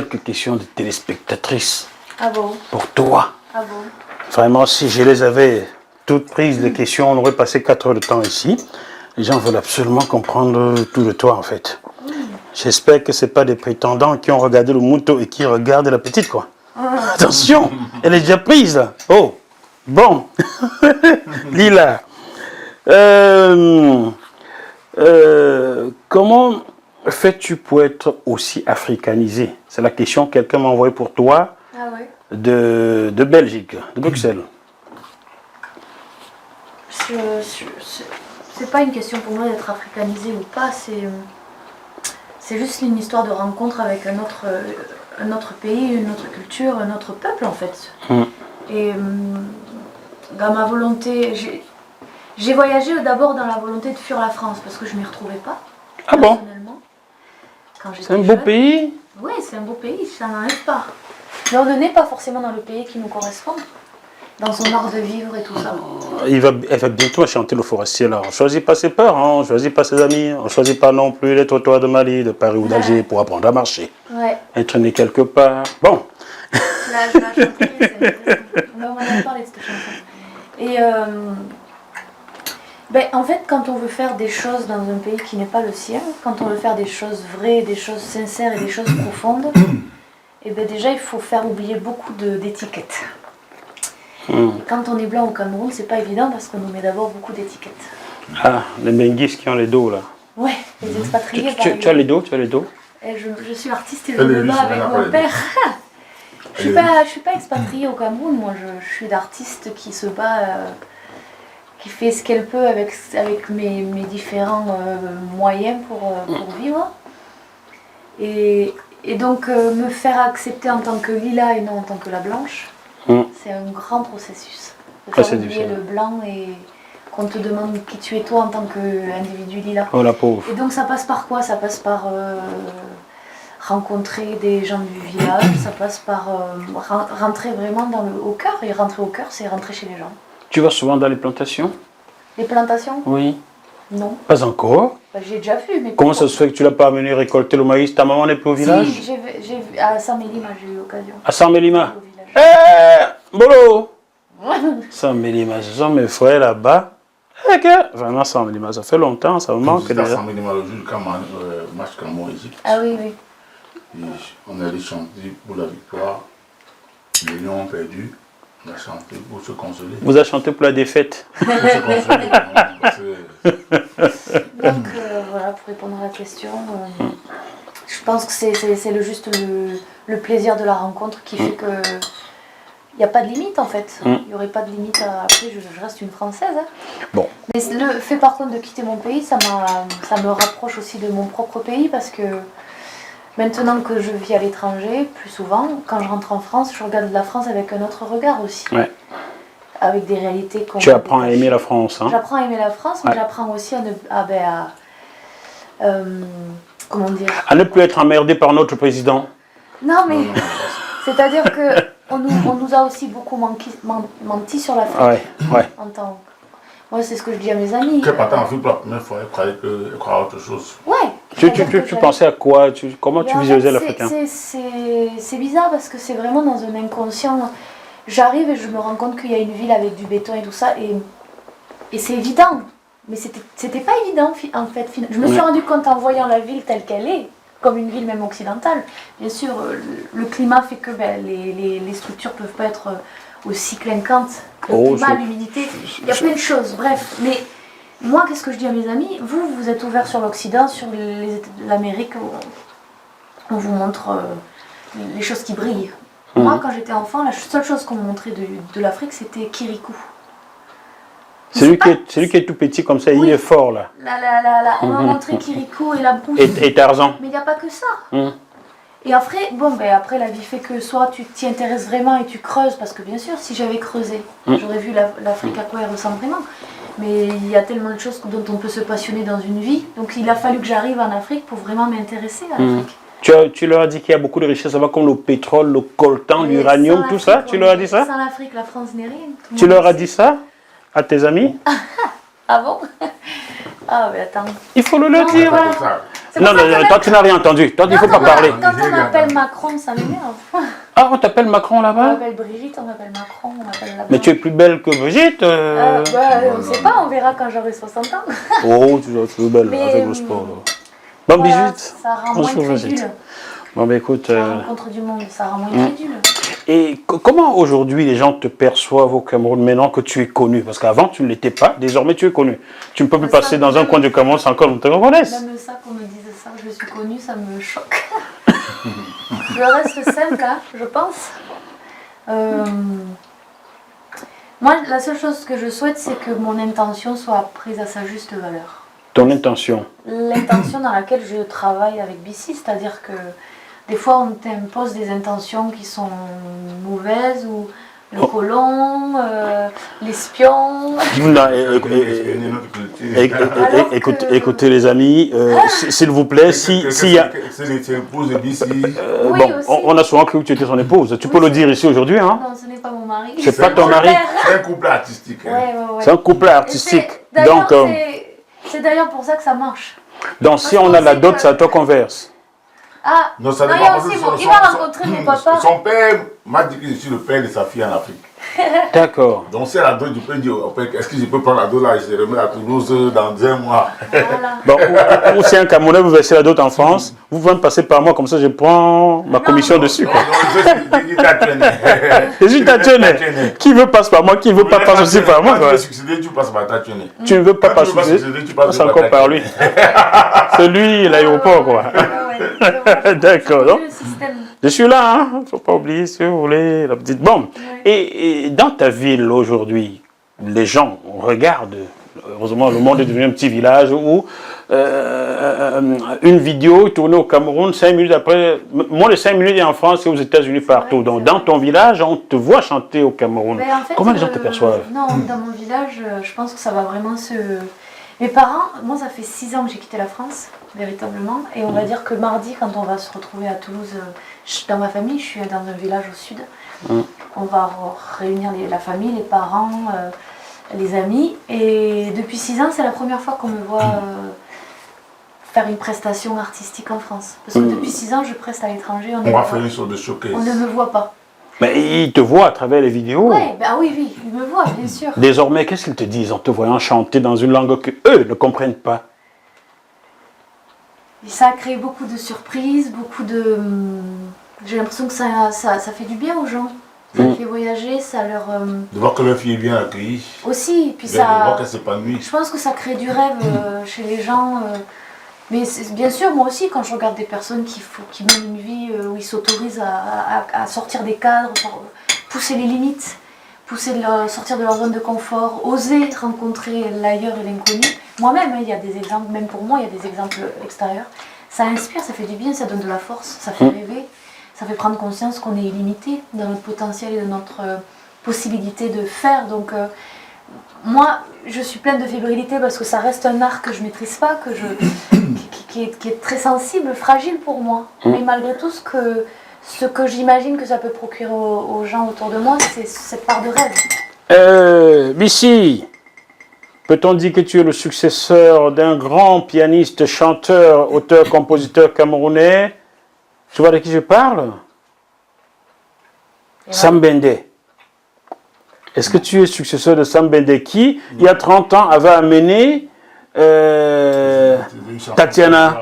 quelques questions de téléspectatrices. Ah bon? Pour toi. Ah bon? Vraiment, si je les avais toutes prises, les questions, on aurait passé 4 heures de temps ici. Les gens veulent absolument comprendre tout de toi, en fait. J'espère que ce pas des prétendants qui ont regardé le mouton et qui regardent la petite, quoi. Attention, elle est déjà prise, là. Oh, bon. Lila. Comment fais-tu pour être aussi africanisé? C'est la question que quelqu'un m'a envoyée pour toi de Belgique, de Bruxelles. C'est pas une question pour moi d'être africanisé ou pas, c'est juste une histoire de rencontre avec un autre pays, une autre culture, un autre peuple en fait. Et dans ma volonté, j'ai voyagé d'abord dans la volonté de fuir la France parce que je ne m'y retrouvais pas. Ah bon? C'est un beau pays? Oui, c'est un beau pays, ça n'enlève pas. Mais on n'est pas forcément dans le pays qui nous correspond, dans son art de vivre et tout ça. Elle va bientôt chanter le forestier là. On ne choisit pas ses parents, on ne choisit pas ses amis, on ne choisit pas non plus les trottoirs de Mali, de Paris ou d'Alger pour apprendre à marcher. Ouais. Être né quelque part. Bon. Là, je la chanterai, on en a parlé de cette chanson. Et en fait, quand on veut faire des choses dans un pays qui n'est pas le sien, quand on veut faire des choses vraies, des choses sincères et des choses profondes, et déjà il faut faire oublier beaucoup d'étiquettes. Et quand on est blanc au Cameroun, c'est pas évident parce qu'on nous met d'abord beaucoup d'étiquettes. Ah, les Benguis qui ont les dos là. Ouais, les expatriés. Tu as les dos, tu as les dos. Et je suis artiste et je me bats avec mon père. Je suis pas expatriée au Cameroun, moi je suis d'artiste qui se bat, qui fait ce qu'elle peut avec mes différents moyens pour vivre. Et donc me faire accepter en tant que Lila et non en tant que la blanche, c'est un grand processus. De faire oublier le blanc et qu'on te demande qui tu es toi en tant qu'individu Lila. Oh la pauvre. Et donc ça passe par quoi? Ça passe par rencontrer des gens du village, ça passe par rentrer vraiment au cœur. Et rentrer au cœur, c'est rentrer chez les gens. Tu vas souvent dans les plantations? Les plantations? Oui. Non. Pas encore? J'ai déjà vu. Mais comment ça se fait que tu l'as pas amené récolter le maïs? Ta maman n'est plus au village? Si, j'ai vu à Saint-Mélima, j'ai eu l'occasion. À Saint-Mélima? Bolo! Saint-Mélima, ce sont mes frères là-bas. Vraiment Saint-Mélima, ça fait longtemps, ça me manque déjà. Saint-Mélima, le jour du match Cameroun-Égypte. Ah oui, oui. Et on allait chanter pour la victoire. Les Lions ont perdu. On a chanté pour se consoler. Vous avez chanté pour la défaite? Pour se consoler. Donc voilà, pour répondre à la question, je pense que c'est juste le plaisir de la rencontre qui fait que il n'y a pas de limite en fait. Il n'y aurait pas de limite après, je reste une Française. Hein. Bon. Mais le fait par contre de quitter mon pays, ça me rapproche aussi de mon propre pays parce que maintenant que je vis à l'étranger, plus souvent, quand je rentre en France, je regarde la France avec un autre regard aussi. Ouais. Avec des réalités qu'on... Tu apprends à aimer la France. Hein. J'apprends à aimer la France, mais j'apprends aussi comment dire? À ne plus être emmerdé par notre président. Non, mais c'est-à-dire qu'on nous a aussi beaucoup menti sur l'Afrique. Ouais. Moi, c'est ce que je dis à mes amis. Que partant en Afrique pour la première fois, elle croyait autre chose. Ouais. Tu pensais à quoi? Comment tu visualisais l'Africain? C'est bizarre parce que c'est vraiment dans un inconscient. J'arrive et je me rends compte qu'il y a une ville avec du béton et tout ça. Et c'est évident. Mais c'était pas évident en fait. Je me suis rendu compte en voyant la ville telle qu'elle est, comme une ville même occidentale. Bien sûr, le climat fait que les structures peuvent pas être aussi clinquantes. Le climat, l'humidité, il y a plein de choses. Bref, mais moi, qu'est-ce que je dis à mes amis? Vous êtes ouverts sur l'Occident, sur l'Amérique, on vous montre les choses qui brillent. Moi, quand j'étais enfant, la seule chose qu'on me montrait de l'Afrique, c'était Kirikou. Celui qui est tout petit comme ça, oui. Il est fort là. On m'a montré Kirikou et la bouche. Et Tarzan. Mais il n'y a pas que ça. Et après, après la vie fait que soit tu t'y intéresses vraiment et tu creuses, parce que bien sûr, si j'avais creusé, j'aurais vu l'Afrique à quoi elle ressemble vraiment. Mais il y a tellement de choses dont on peut se passionner dans une vie. Donc il a fallu que j'arrive en Afrique pour vraiment m'intéresser à l'Afrique. Tu leur as dit qu'il y a beaucoup de richesses là-bas, comme le pétrole, le coltan, l'uranium, tout ça? Tu leur as dit ça? Sans l'Afrique, la France n'est rien. Tu leur as dit ça à tes amis? Ah bon? Ah mais attends. Il faut le leur dire. Non, toi, tu n'as rien entendu. Toi, il ne faut pas parler. Quand on m'appelle Macron, ça m'énerve. Ah, on t'appelle Macron là-bas? On m'appelle Brigitte, on m'appelle Macron, on m'appelle là-bas. Mais tu es plus belle que Brigitte on ne sait pas, on verra quand j'aurai 60 ans. Oh, tu es belle avec le sport. Bon, Brigitte. Ça rend moins crédule. Bon, ben écoute. La rencontre du monde, ça rend moins crédule. Et comment aujourd'hui les gens te perçoivent au Cameroun maintenant que tu es connu? Parce qu'avant tu ne l'étais pas, désormais tu es connu. Tu ne peux plus passer dans un coin du Cameroun sans qu'on te reconnaisse. Même ça, qu'on me dise ça, je suis connue, ça me choque. Je reste simple, hein, je pense. Moi, la seule chose que je souhaite, c'est que mon intention soit prise à sa juste valeur. Ton intention? L'intention dans laquelle je travaille avec BC, c'est-à-dire que des fois, on t'impose des intentions qui sont mauvaises, ou le colon, l'espion. Écoutez les amis, s'il vous plaît, s'il y a... C'est l'épouse de BC. On a souvent cru que tu étais son épouse. Tu peux le dire ici aujourd'hui, hein? Non, ce n'est pas mon mari. C'est pas ton mari? C'est un couple artistique. C'est un couple artistique. Donc, c'est d'ailleurs pour ça que ça marche. Donc, si on a la dot, c'est à toi qu'on verse. Ah, non, il y a aussi, il va rencontrer mon papa. Son père m'a dit que je suis le père de sa fille en Afrique. D'accord. Donc c'est la dot, je peux dire, est-ce que je peux prendre la dot là, je remets à Toulouse dans 1 mois. Voilà. Bon, ou si un Camerounais vous versez la dot en France, vous pouvez me passer par moi, comme ça je prends ma commission dessus. Quoi. Je suis Tatiane. Qui veut passer par moi, qui ne veut pas passer aussi par moi. Tu veux succéder, tu passes par Tatiane. Tu ne veux pas passer, tu passes encore par lui. C'est lui l'aéroport, quoi. D'accord. Je suis là, hein. Il ne faut pas oublier, si vous voulez, la petite bombe. Et dans ta ville aujourd'hui, les gens regardent, heureusement le monde est devenu un petit village où une vidéo tournée au Cameroun, 5 minutes après, moins de 5 minutes en France et aux États-Unis partout. Donc dans ton village, on te voit chanter au Cameroun. En fait, comment les gens te perçoivent? Non, dans mon village, je pense que ça va vraiment se... Mes parents, moi ça fait 6 ans que j'ai quitté la France, véritablement, et on va dire que mardi, quand on va se retrouver à Toulouse, dans ma famille, je suis dans un village au sud, on va réunir la famille, les parents, les amis, et depuis 6 ans, c'est la première fois qu'on me voit faire une prestation artistique en France. Parce que depuis 6 ans, je preste à l'étranger, on va faire une sorte de showcase. On ne me voit pas. Mais ils te voient à travers les vidéos. Oui, ils me voient, bien sûr. Désormais, qu'est-ce qu'ils te disent en te voyant chanter dans une langue qu'eux ne comprennent pas? Et ça a créé beaucoup de surprises, beaucoup de... J'ai l'impression que ça fait du bien aux gens. Ça les fait voyager, ça leur... De voir que leur fille est bien accueillie. Aussi, puis ça... De voir qu'elle s'épanouit. Je pense que ça crée du rêve chez les gens. Mais bien sûr, moi aussi, quand je regarde des personnes qui mènent une vie où ils s'autorisent à sortir des cadres, pousser les limites, sortir de leur zone de confort, oser rencontrer l'ailleurs et l'inconnu. Moi-même, il y a des exemples, même pour moi, il y a des exemples extérieurs. Ça inspire, ça fait du bien, ça donne de la force, ça fait rêver, ça fait prendre conscience qu'on est illimité dans notre potentiel et dans notre possibilité de faire. Donc, moi, je suis pleine de fébrilité parce que ça reste un art que je ne maîtrise pas, qui est très sensible, fragile pour moi. Mais malgré tout, ce que j'imagine que ça peut procurer aux gens autour de moi, c'est cette part de rêve. Missy, peut-on dire que tu es le successeur d'un grand pianiste, chanteur, auteur, compositeur camerounais? Tu vois de qui je parle? Sam Bende. Est-ce que tu es successeur de Sam Bende qui, il y a 30 ans, avait amené Tatiana?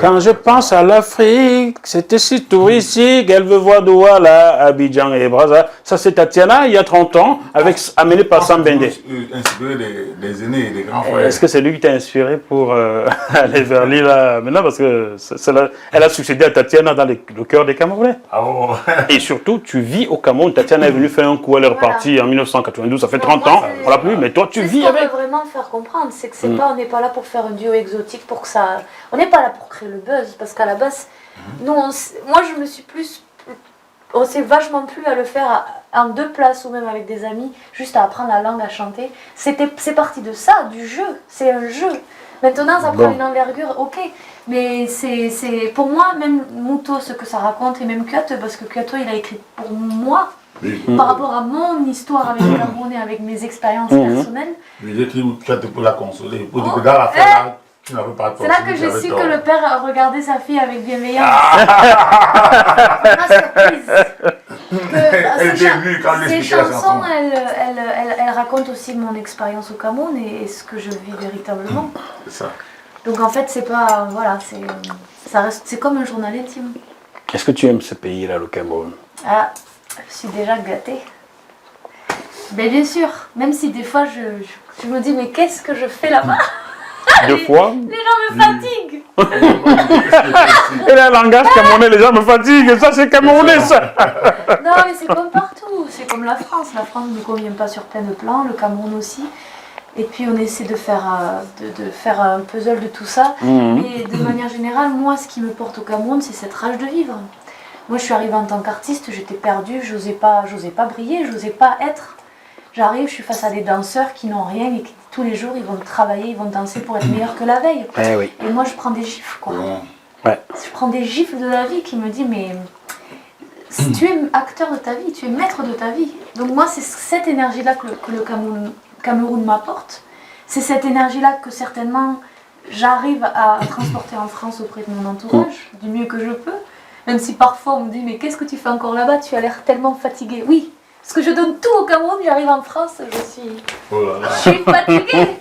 Quand je pense à l'Afrique, c'est si touristique, elle veut voir Douala, Abidjan et Brazza. Ça, c'est Tatiana, il y a 30 ans, amené par Sam Bende. Inspiré des aînés et des grands frères. Est-ce que c'est lui qui t'a inspiré pour aller vers lui là maintenant? Parce que elle a succédé à Tatiana dans le cœur des Camerounais. Ah bon? Et surtout, tu vis au Cameroun. Tatiana est venue faire un coup, elle est repartie en 1992, ça fait 30 ans, on l'a plus, mais toi tu vis avec. Ce qu'on veut vraiment faire comprendre, c'est que on n'est pas là pour faire un duo exotique, pour que ça... On n'est pas là pour créer le buzz, parce qu'à la base, moi je me suis on s'est vachement plu à le faire en 2 places ou même avec des amis, juste à apprendre la langue, à chanter. C'est parti de ça, du jeu, c'est un jeu. Maintenant ça prend une envergure, ok, mais c'est pour moi, même Muto, ce que ça raconte, et même Kyoto, parce que Kyoto il a écrit pour moi, par rapport à mon histoire avec le Cameroun et avec mes expériences personnelles. Je veux dire que tu pour la consoler, pour dire que dans l'affaire, C'est là que j'ai su que le père regardait sa fille avec bienveillance. Ces chansons, elles racontent aussi mon expérience au Cameroun et ce que je vis véritablement. C'est ça. Donc en fait, c'est pas... Voilà, c'est comme un journal intime. Est-ce que tu aimes ce pays-là, le Cameroun? Ah, je suis déjà gâtée. Mais bien sûr, même si des fois je me dis, mais qu'est-ce que je fais là-bas? Deux fois. Les gens me fatiguent. Et le langage camerounais, les gens me fatiguent. Ça, c'est camerounais, ça. Non, mais c'est comme partout. C'est comme la France. La France ne convient pas sur plein de plans, le Cameroun aussi. Et puis, on essaie de faire un puzzle de tout ça. Mais de manière générale, moi, ce qui me porte au Cameroun, c'est cette rage de vivre. Moi, je suis arrivée en tant qu'artiste, j'étais perdue, j'osais pas briller, j'osais pas être. J'arrive, je suis face à des danseurs qui n'ont rien et qui, tous les jours, ils vont travailler, ils vont danser pour être meilleurs que la veille. Oui. Et moi, je prends des gifles, quoi. Ouais. Je prends des gifles de la vie qui me dit, mais si tu es acteur de ta vie, tu es maître de ta vie. Donc moi, c'est cette énergie-là que le Cameroun m'apporte. C'est cette énergie-là que certainement j'arrive à transporter en France auprès de mon entourage, du mieux que je peux. Même si parfois on me dit, mais qu'est-ce que tu fais encore là-bas? Tu as l'air tellement fatiguée. Oui, parce que je donne tout au Cameroun, j'arrive en France, je suis fatiguée.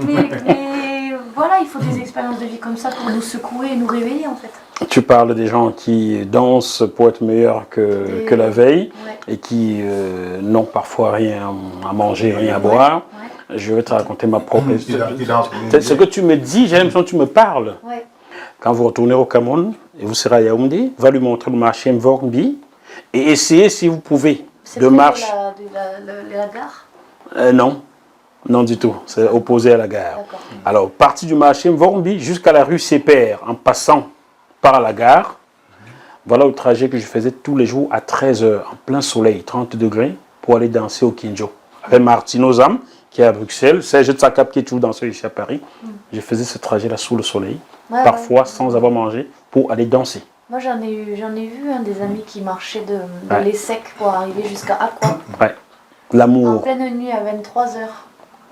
Mais voilà, il faut des expériences de vie comme ça pour nous secouer et nous réveiller en fait. Tu parles des gens qui dansent pour être meilleurs que la veille et qui n'ont parfois rien à manger, rien à boire. Ouais. Je vais te raconter ma propre histoire. Ce que tu me dis, j'ai l'impression que tu me parles. Ouais. Quand vous retournez au Cameroun et vous serez à Yaoundé, va lui montrer le marché Mvormbi et essayez si vous pouvez de marche. C'est la gare? Non du tout, c'est opposé à la gare. Alors, partie du marché Mvormbi jusqu'à la rue Sépère, en passant par la gare, voilà le trajet que je faisais tous les jours à 13h, en plein soleil, 30 degrés, pour aller danser au Kinjo. Avec Martine Ozam, qui est à Bruxelles, Serge Tsakap, qui est toujours danseur ici à Paris. Je faisais ce trajet-là sous le soleil, parfois sans avoir mangé, pour aller danser. Moi, j'en ai vu des amis qui marchaient de l'Essec pour arriver jusqu'à Aqua. Ouais. L'amour. En pleine nuit à 23h.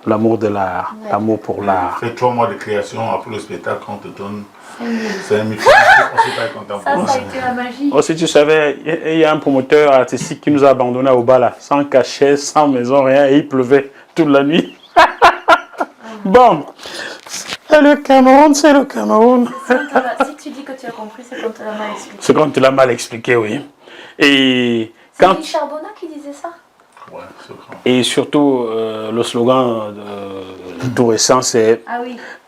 L'amour de l'art, l'amour pour l'art. Fait 3 mois de création, après le spectacle, on te donne 5 000 francs. Ça a été la magie. Oh, si tu savais, il y a un promoteur artistique qui nous a abandonnés au bas là, sans cachet, sans maison, rien, et il pleuvait toute la nuit. Bon, c'est le Cameroun, c'est le Cameroun. Si tu dis que tu as compris, c'est qu'on te l'a mal expliqué. C'est qu'on te l'a mal expliqué, oui. Et c'est Richard Bonnat qui disait ça? Ouais, c'est grand. Et surtout, le slogan tout récent, c'est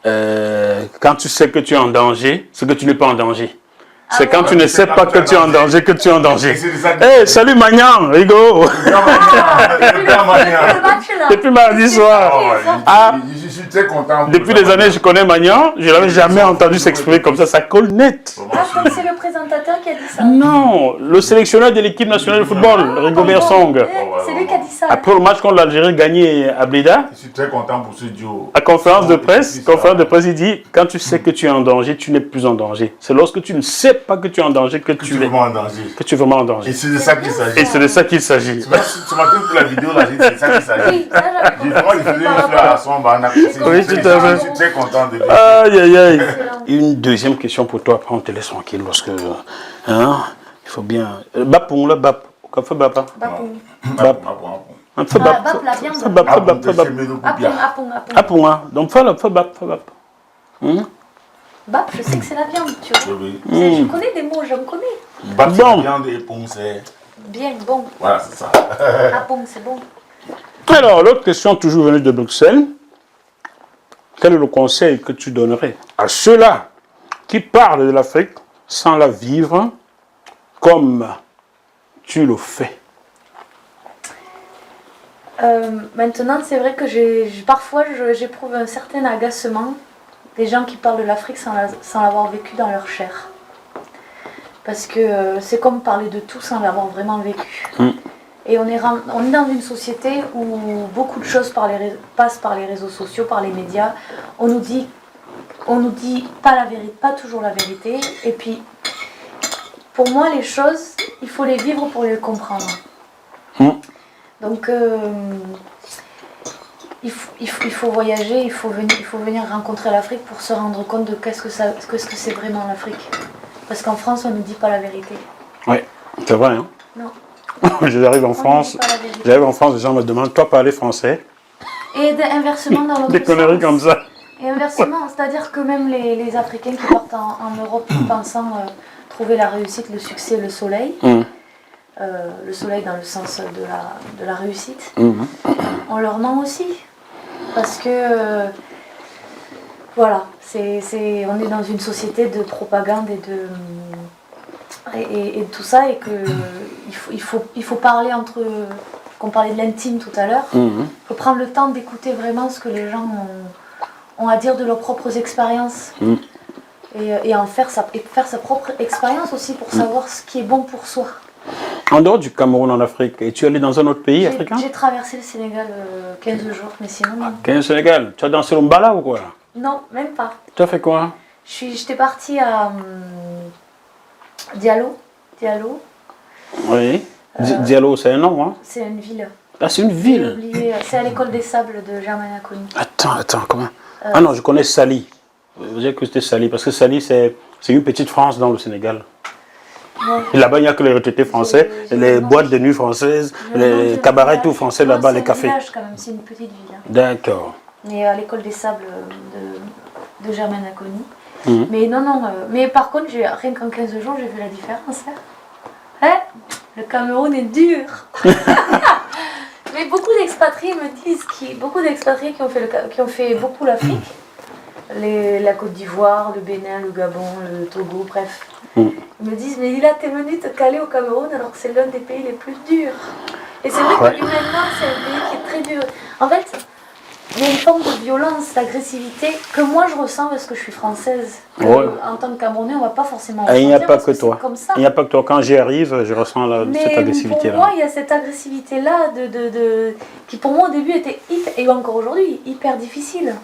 quand tu sais que tu es en danger, c'est que tu n'es pas en danger. C'est quand tu ne sais pas que tu es en danger, que tu es en danger. Hey, salut Magnan, Rigo. Depuis mardi soir. Je suis très content. Depuis des années, je connais Magnan. Je ne l'avais jamais entendu s'exprimer comme ça. Ça colle net. Ah, c'est le présentateur qui a dit ça? Non, le sélectionneur de l'équipe nationale de football, Rigobert Song. C'est lui qui a dit ça. Après le match contre l'Algérie gagné à Blida. Je suis très content pour ce duo. À conférence de presse, il dit quand tu sais que tu es en danger, tu n'es plus en danger. C'est lorsque tu ne sais pas que tu es en danger que tu es vraiment en danger. Que tu es vraiment en danger. Et c'est de ça qu'il s'agit. Et c'est de ça qu'il s'agit. Ce matin pour la vidéo, là, c'est de ça qu'il s'agit. Oui, tout à fait. Je suis très content de lui. Aïe, aïe, aïe. Une deuxième question pour toi, après on te laisse tranquille parce que il faut bien. Bapon, là, bap. Qu'on fait bapa. Bapon. Bap. Un peu bap. Bap la viande. Bap, bap, bap. Apon, hein. Donc fais bap, fais bap. Bap, je sais que c'est la viande, tu vois. Je connais des mots, j'en connais. Bap, c'est la viande et pon, c'est... Bien, bon. Voilà, c'est ça. Apon, c'est bon. Alors, l'autre question toujours venue de Bruxelles. Quel est le conseil que tu donnerais à ceux-là qui parlent de l'Afrique sans la vivre comme tu le fais? Maintenant, c'est vrai que parfois j'éprouve un certain agacement des gens qui parlent de l'Afrique sans l'avoir vécu dans leur chair. Parce que c'est comme parler de tout sans l'avoir vraiment vécu. Et on est dans une société où beaucoup de choses passent par les réseaux sociaux, par les médias. On nous dit pas la vérité, pas toujours la vérité. Et puis, pour moi, les choses, il faut les vivre pour les comprendre. Donc, il faut voyager, il faut venir rencontrer l'Afrique pour se rendre compte de qu'est-ce que c'est vraiment l'Afrique. Parce qu'en France, on ne dit pas la vérité. Oui, c'est vrai. Hein? Non. J'arrive en France, les gens me demandent, toi parler français? Et inversement dans l'autre Des conneries sens. comme ça. Et inversement, c'est-à-dire que même les Africains qui partent en Europe pensant trouver la réussite, le succès, le soleil, le soleil dans le sens de la réussite, on leur ment aussi. Parce que, voilà, on est dans une société de propagande et tout ça, et qu'il faut parler entre... Qu'on parlait de l'intime tout à l'heure, il faut prendre le temps d'écouter vraiment ce que les gens ont à dire de leurs propres expériences. Et faire sa propre expérience aussi pour savoir ce qui est bon pour soi. En dehors du Cameroun en Afrique, es-tu allé dans un autre pays africain? J'ai traversé le Sénégal 15 jours, mais sinon... Ah, 15 Sénégal? Tu as dansé le mbala ou quoi? Non, même pas. Tu as fait quoi? J'étais partie à Diallo. Oui. Diallo, c'est un nom, hein? C'est une ville. Ah, c'est une ville? C'est à l'école des sables de Germaine Aconi. Attends, comment? Ah non, je connais Sali. J'ai cru que c'était Sali, parce que Sali, c'est une petite France dans le Sénégal. Ouais. Là-bas, il n'y a que les retraités français, les boîtes de nuit françaises, les cabarets tout français là-bas, les cafés. C'est un village quand même, c'est une petite ville. Hein. D'accord. Mais à l'école des sables de Germaine Aconi. Mais non, mais par contre, rien qu'en 15 jours, j'ai vu la différence. Hein? Le Cameroun est dur. Mais beaucoup d'expatriés me disent, beaucoup d'expatriés qui ont fait beaucoup l'Afrique, la Côte d'Ivoire, le Bénin, le Gabon, le Togo, bref, ils me disent, mais Lila, t'es venue te caler au Cameroun alors que c'est l'un des pays les plus durs. Et c'est vrai que humainement, c'est un pays qui est très dur. En fait, il y a une forme de violence, d'agressivité que moi je ressens parce que je suis française. En tant que Camerounais, on ne va pas forcément ressentir. Il n'y a pas que toi. Comme ça. Il n'y a pas que toi. Quand j'y arrive, je ressens cette agressivité-là. Pour moi, il y a cette agressivité-là qui pour moi au début était et encore aujourd'hui hyper difficile.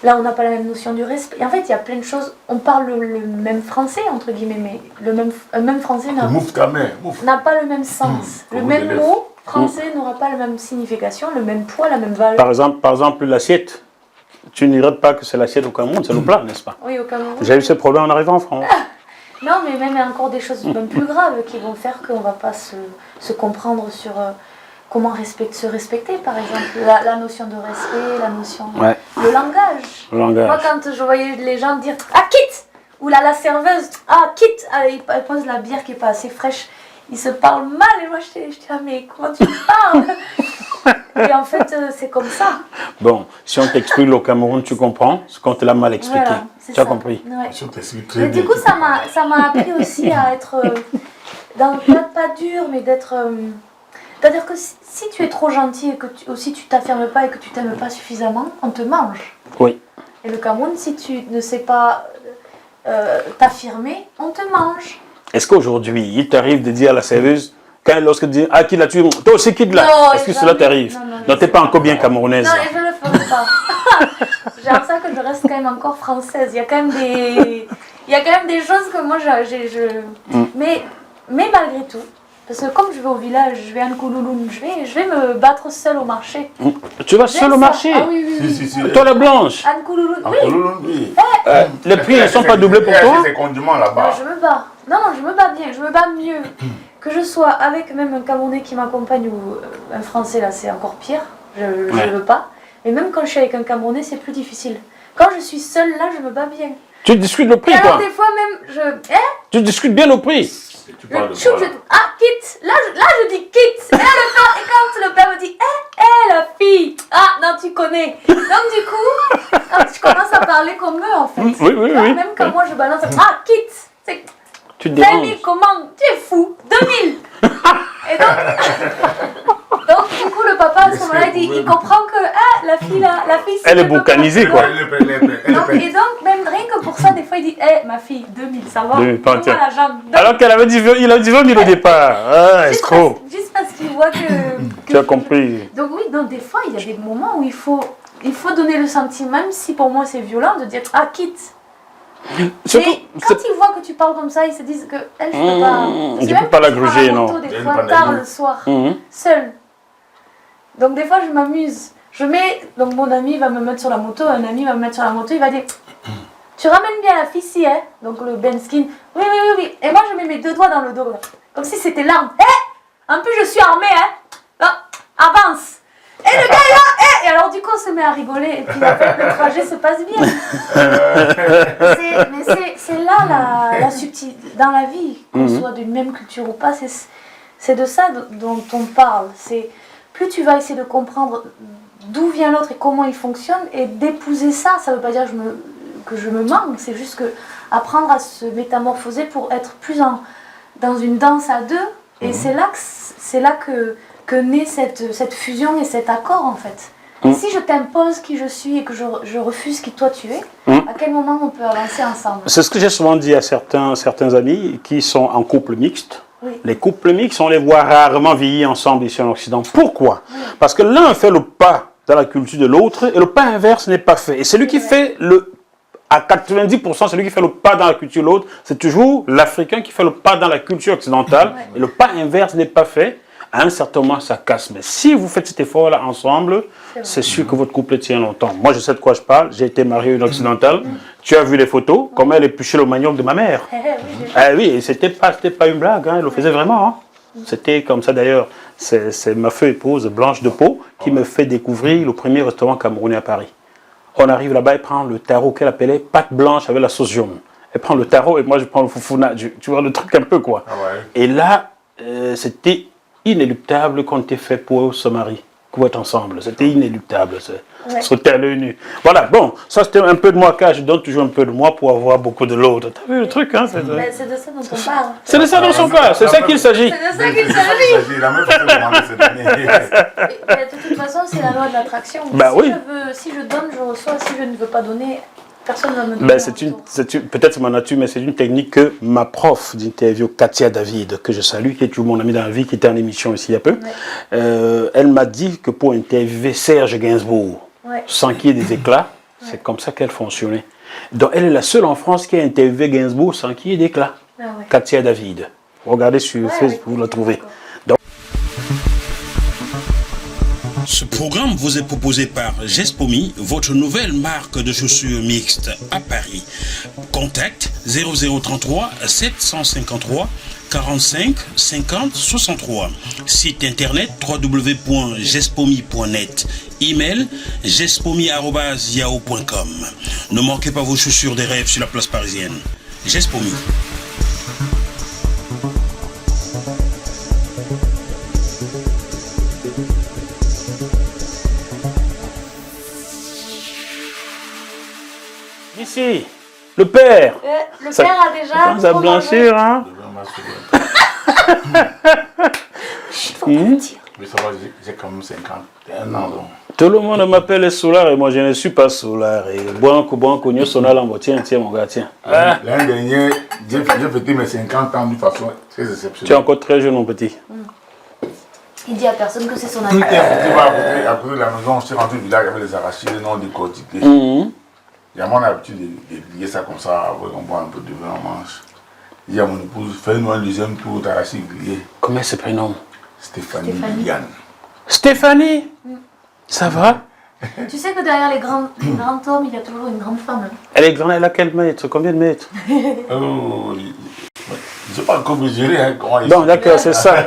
Là, on n'a pas la même notion du respect. Et en fait, il y a plein de choses. On parle le même français, entre guillemets, mais un même français n'a pas le même sens. Le même mot français n'aura pas la même signification, le même poids, la même valeur. Par exemple, l'assiette. Tu n'irais pas que c'est l'assiette au Cameroun, c'est le plat, n'est-ce pas? Oui, au Cameroun. J'ai eu ce problème en arrivant en France. Non, mais même encore des choses même plus graves qui vont faire qu'on ne va pas se comprendre sur comment se respecter, par exemple. La notion de respect, la notion... Le langage. Moi, quand je voyais les gens dire « Ah, quitte !» Ou la serveuse « Ah, quitte !» Elle pose la bière qui n'est pas assez fraîche. Ils se parlent mal et moi je dis ah mais comment tu parles? Et en fait c'est comme ça. Bon, si on t'explique au Cameroun, tu comprends ce qu'on te l'a mal expliqué. Voilà, tu as compris. Ouais. Et du coup ça m'a appris aussi à être pas dur mais d'être... C'est-à-dire que si tu es trop gentil et que si tu t'affirmes pas et que tu t'aimes pas suffisamment, on te mange. Oui. Et le Cameroun, si tu ne sais pas t'affirmer, on te mange. Est-ce qu'aujourd'hui, il t'arrive de dire à la serveuse, lorsque tu dis « Ah, qui l'a tué ?» Toi aussi, qui l'a? Est-ce que cela t'arrive? Non, tu n'es pas encore bien camerounaise. Non, je ne le ferai pas. J'ai l'impression que je reste quand même encore française. Il y a quand même des choses que moi, Mais malgré tout, parce que comme je vais au village, je vais à Nkoulouloun, je vais me battre seule au marché. Tu vas seule au marché? Ah oui. Si. Toi la blanche? À Nkoulouloun, oui. Les prix ne sont pas doublés pour toi? Ces condiments là-bas. Je me bats. Non, je me bats bien, je me bats mieux. Que je sois avec même un Camerounais qui m'accompagne ou un Français, là, c'est encore pire. Je ne veux pas. Mais même quand je suis avec un Camerounais, c'est plus difficile. Quand je suis seule, là, je me bats bien. Tu discutes le prix, et alors, toi? Des fois même, Tu discutes bien le prix? Quitte. Là, je dis quitte. Et quand le père me dit, la fille. Ah, non, tu connais. Donc, du coup, quand tu commences à parler comme eux, en fait. Oui. Même quand moi, je balance, quitte. C'est... Tu te déranges. 2000, comment? Tu es fou. 2000. Et donc, du coup, le papa, à ce moment-là, il comprend que la fille, elle est boucanisée, quoi. Et donc, même rien que pour ça, des fois, il dit, ma fille, 2000, ça va? 2000, la jambe. Donc, alors qu'il avait dit, il a dit 20 000 au départ. Ah, escroc. Juste parce qu'il voit que tu as compris. Donc oui, donc des fois, il y a des moments où il faut donner le sentiment, même si pour moi c'est violent, de dire, quitte. Surtout, mais quand ils voient que tu parles comme ça, ils se disent que elle, je peux pas la gruger, non. Des fois, tard le soir, seule. Donc des fois, je m'amuse Donc mon ami va me mettre sur la moto, un ami va me mettre sur la moto, il va dire tu ramènes bien la fille ici, hein. Donc le Benskin, oui. Et moi je mets mes 2 doigts dans le dos, là. Comme si c'était l'arme. En plus je suis armée, hein. Non, avance. Et le gars est là, et alors du coup on se met à rigoler, et puis en fait le trajet se passe bien. Mais c'est là la subtilité, dans la vie, qu'on soit d'une même culture ou pas, c'est de ça dont on parle. C'est plus tu vas essayer de comprendre d'où vient l'autre et comment il fonctionne, et d'épouser ça, ça veut pas dire que je me manque, c'est juste que apprendre à se métamorphoser pour être plus dans une danse à deux, et c'est là que naît cette fusion et cet accord en fait. Et si je t'impose qui je suis et que je refuse qui toi tu es, à quel moment on peut avancer ensemble? C'est ce que j'ai souvent dit à certains amis qui sont en couple mixte. Oui. Les couples mixtes, on les voit rarement vieillir ensemble ici en Occident. Pourquoi? Parce que l'un fait le pas dans la culture de l'autre et le pas inverse n'est pas fait. Et celui qui fait à 90%, celui qui fait le pas dans la culture de l'autre, c'est toujours l'Africain qui fait le pas dans la culture occidentale. Et le pas inverse n'est pas fait. À un certain moment, ça casse. Mais si vous faites cet effort-là ensemble, c'est sûr que votre couple tient longtemps. Moi, je sais de quoi je parle. J'ai été marié à une occidentale. Tu as vu les photos, comment elle épluchait le manioc de ma mère. Oui, et c'était pas une blague. Hein, elle le faisait vraiment. Hein. C'était comme ça d'ailleurs. C'est ma feu épouse, Blanche de Pau, qui me fait découvrir le premier restaurant camerounais à Paris. On arrive là-bas, elle prend le tarot qu'elle appelait pâte blanche avec la sauce jaune. Elle prend le tarot et moi, je prends le foufouna. Tu vois le truc un peu, quoi. Ah ouais. Et là, c'était inéluctable qu'on t'ait fait pour ce mari, pour être ensemble. C'était inéluctable. C'était à l'œil nu. Voilà, bon, ça c'était un peu de moi, car je donne toujours un peu de moi pour avoir beaucoup de l'autre. T'as vu le truc, hein? C'est de ça dont on parle. C'est de ça dont on parle, c'est ça qu'il s'agit. C'est de ça qu'il s'agit. La même façon de demander cette année. De toute façon, c'est la loi de l'attraction. Bah oui. Si je donne, je reçois. Si je ne veux pas donner, personne ne va me donner. Peut-être c'est ma nature, mais c'est une technique que ma prof d'interview, Katia David, que je salue, qui est toujours mon amie dans la vie, qui était en émission ici il y a peu, elle m'a dit que pour interviewer Serge Gainsbourg, sans qu'il y ait des éclats, c'est comme ça qu'elle fonctionnait. Donc elle est la seule en France qui a interviewé Gainsbourg sans qu'il y ait d'éclats. Katia David. Regardez sur Facebook, vous la trouvez. Ce programme vous est proposé par Gespomi, votre nouvelle marque de chaussures mixtes à Paris. Contact 0033 753 45 50 63. Site internet www.gespomi.net. Email gespomi@yahoo.com. Ne manquez pas vos chaussures des rêves sur la place parisienne. Gespomi. Ici, le père. Le père a déjà. Ça blanchir, hein? Mais ça va, j'ai quand même 51 ans. Donc. Tout le monde m'appelle Solar et moi je ne suis pas Solar. Et Banco, nous sonal en tiens, mon gars, tiens. L'année dernière, j'ai fêté mes 50 ans d'une façon très exceptionnelle. Tu es encore très jeune, mon petit. Il dit à personne que c'est son ami. Tout est à côté de la maison, on s'est rentré au village avec les arachides, non décortiqués. Il y a mon habitude de plier ça comme ça, après on boit un peu de vin, on mange. Il dit à mon épouse, fais-nous un deuxième tour d'arachide grillé. Comment elle se prénomme? Stéphanie Liliane. Stéphanie, ça va? Tu sais que derrière les grands hommes, il y a toujours une grande femme. Elle est grande, elle a quel mètre? Combien de mètres? Je ne sais pas encore mesurer. Hein, bon, d'accord, c'est ça. Ça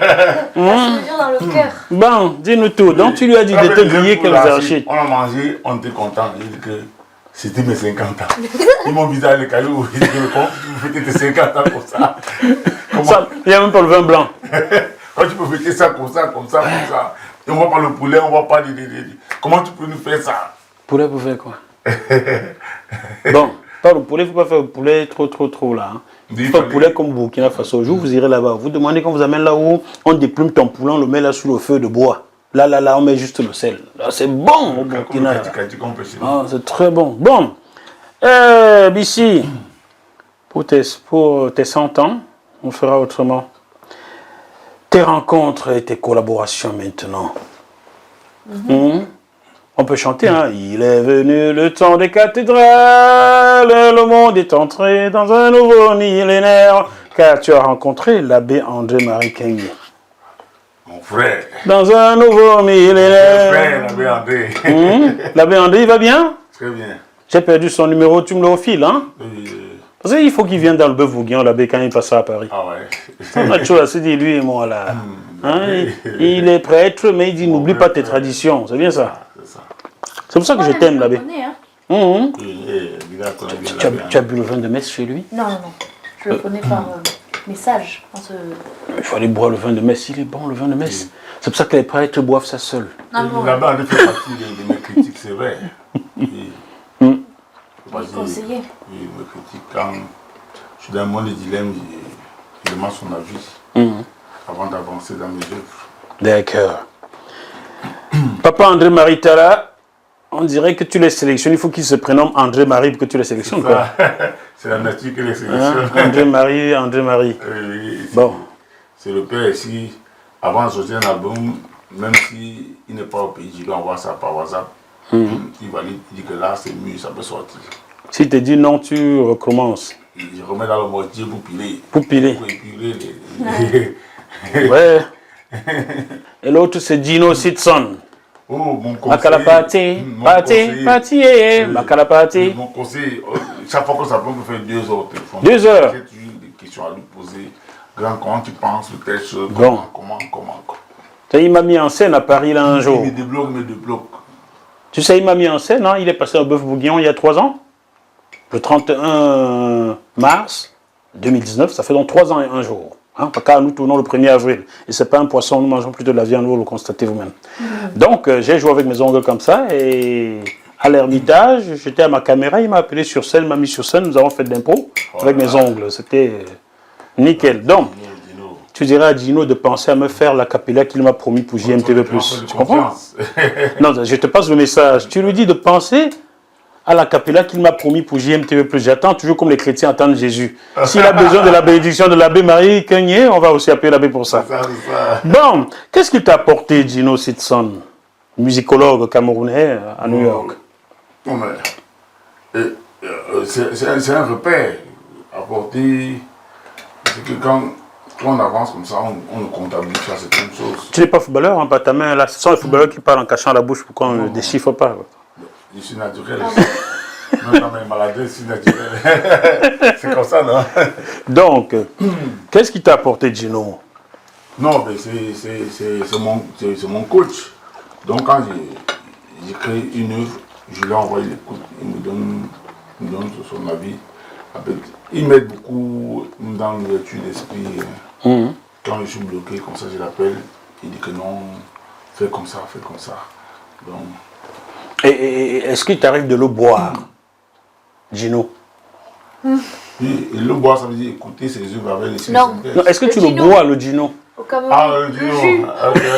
se mesure dans le cœur. Bon, dis-nous tout. Donc tu lui as dit de te griller quelques arachides. On a mangé, on était content. Il dit que c'était mes 50 ans. Ils m'ont visé les cailloux. Ils disent que vous fêtez tes 50 ans comme ça. Il n'y a même pas le vin blanc. Quand tu peux fêter ça comme ça. Et on ne voit pas le poulet, on ne voit pas les... Comment tu peux nous faire ça? Poulet pour faire quoi? Bon, pas le poulet, il ne faut pas faire le poulet trop là. Hein. Il faut le poulet comme Burkina Faso. Un jour, vous irez là-bas. Vous demandez qu'on vous amène là où on déplume ton poulet, on le met là sous le feu de bois. Là, on met juste le sel. Là, c'est bon au Burkina. Ah, c'est très bon. Bon, Bissi, pour tes 100 ans, on fera autrement. Tes rencontres et tes collaborations maintenant. On peut chanter, hein. Il est venu le temps des cathédrales, le monde est entré dans un nouveau millénaire. Car tu as rencontré l'abbé André-Marie Kengue. Mon frère. Dans un nouveau millénaire. Mon frère, l'abbé André. L'abbé André, il va bien? Très bien. J'ai perdu son numéro, tu me le refiles, hein? Parce qu'il faut qu'il vienne dans le bœuf Vouguian, l'abbé, quand il passe à Paris. Ah ouais. On a toujours assez dit, lui et moi, là. Hein, il est prêtre, mais il dit, n'oublie pas tes traditions. C'est bien ça? C'est ça. C'est pour ça que je t'aime, l'abbé. Tu as bu le vin de messe chez lui? Non. Je le connais par message. Il faut aller boire le vin de messe. Il est bon, le vin de messe. C'est pour ça que les prêtres boivent ça seul. Là-bas, on fait partie de mes critiques sévères. Conseiller. Il me critique quand je suis dans un monde de dilemme, je demande son avis avant d'avancer dans mes œuvres. D'accord. Papa André-Marie Tala, on dirait que tu les sélectionnes. Il faut qu'il se prénomme André-Marie pour que tu les sélectionnes. C'est la nature qui les sélectionne. André-Marie. Bon. C'est le père ici. Avant de sortir un album, même s'il n'est pas au pays, je lui envoie ça par WhatsApp. Il valide, il dit que là c'est mieux, ça peut sortir. S'il te dit non, tu recommences. Je remets dans le mortier pour piler. Pour piler. Pour épiler les... Ouais. Et l'autre c'est Gino Sitson. Oh, mon conseil. Makalapati, Makalapati. Mon conseil, chaque fois que ça peut me faire 2 heures au téléphone. 2 heures. J'ai toujours des questions à lui poser. Grand, comment tu penses de telle chose? Comment? Il m'a mis en scène à Paris là un jour. Il me débloque. Tu sais, il m'a mis en scène, hein, il est passé au Bœuf Bourguignon il y a 3 ans. Le 31 mars 2019, ça fait donc 3 ans et 1 jour. Hein, car nous tournons le 1er avril. Et ce n'est pas un poisson, nous mangeons plutôt de la viande, vous le constatez vous-même. Donc, j'ai joué avec mes ongles comme ça, et à l'Ermitage, j'étais à ma caméra, il m'a appelé sur scène, m'a mis sur scène, nous avons fait de l'impro avec mes ongles. C'était nickel. Donc, tu dirais à Gino de penser à me faire la capella qu'il m'a promis pour JMTV+. Tu comprends? Non, je te passe le message. Tu lui dis de penser à la capella qu'il m'a promis pour JMTV+. J'attends toujours comme les chrétiens attendent Jésus. S'il a besoin de la bénédiction de l'abbé Marie Kenyé, on va aussi appeler l'abbé pour ça. Bon, qu'est-ce qu'il t'a apporté, Gino Sitson, musicologue camerounais à New York? C'est un repère apporté. C'est que quand on avance comme ça, on ne comptabilise pas certaines choses. Tu n'es pas footballeur, hein, pas ta main là. Ce sont les footballeurs qui parlent en cachant la bouche pour qu'on ne déchiffre pas. Je suis naturel. Même dans mes maladies, je suis naturel. C'est comme ça, non? Donc, qu'est-ce qui t'a apporté, Gino? Non, mais c'est mon coach. Donc, quand j'ai créé une œuvre, je lui envoie l'écoute. Il me donne son avis. Il m'aide beaucoup dans l'ouverture d'esprit. Quand je suis bloqué, comme ça, je l'appelle. Il dit que non, fais comme ça, fais comme ça. Donc, et est-ce qu'il t'arrive de l'eau boire, Gino? Et l'eau boire, ça veut dire écouter ses œuvres avec les Non, est-ce que tu le bois, le Gino? Le Gino. Ok.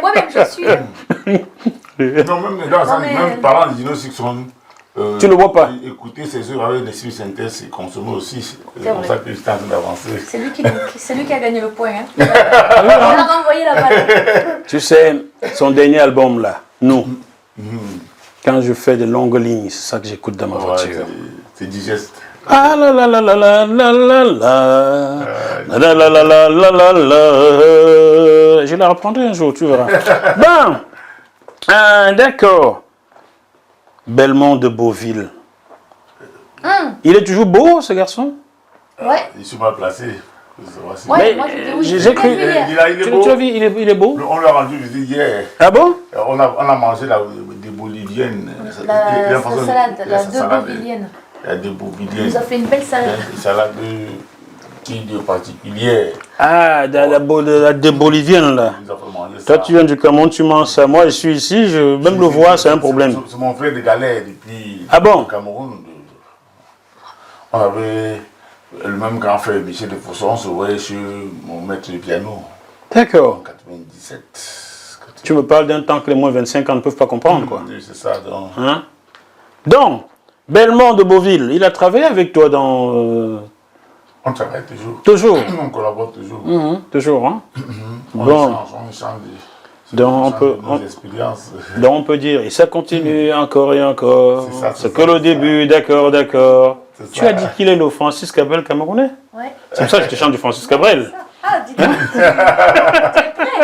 Moi-même, je suis. Non, même parlant de Gino Sitson, tu ne le vois pas? Écouter ses œuvres avec l'esprit synthèse, c'est consommer aussi. C'est pour ça que je suis en train d'avancer. C'est lui qui a gagné le point. Hein. Il a renvoyé la balle. Tu sais, son dernier album là, Nous. Quand je fais de longues lignes, c'est ça que j'écoute dans ma voiture. C'est digeste. Ah la la la la la la la la la la la la la la la. Je la reprendrai un jour, tu verras. Bon, d'accord. Belmont de Beauville. Il est toujours beau, ce garçon? Ouais. Il est mal placé. Ouais, moi j'ai cru. Tu as vu, il est beau? On l'a rendu visite hier. Ah bon? On a mangé des boliviennes. La salade, la deux boliviennes. La deux boliviennes. Il nous a fait une belle salade. Une salade de particulière. Ah, la deux boliviennes là. Toi, tu viens du Cameroun, tu manges ça. Moi, je suis ici, même le voir, c'est un problème. C'est mon frère de galère depuis le Cameroun. On avait le même grand frère, Michel de Fosson, on se voyait chez mon maître de piano. D'accord. En 97. Tu me parles d'un temps que les moins 25 ans ne peuvent pas comprendre, quoi. Oui, c'est ça. Donc. Hein? Donc, Belmont de Beauville, il a travaillé avec toi dans... On travaille toujours. Toujours? On collabore toujours. Toujours, hein? On échange donc on peut dire, et ça continue encore et encore. C'est que le début, d'accord. Tu as dit qu'il est le Francis Cabrel camerounais? Ouais. C'est pour ça que je te chante du Francis Cabrel. Ah, dis donc. Tu es prêt,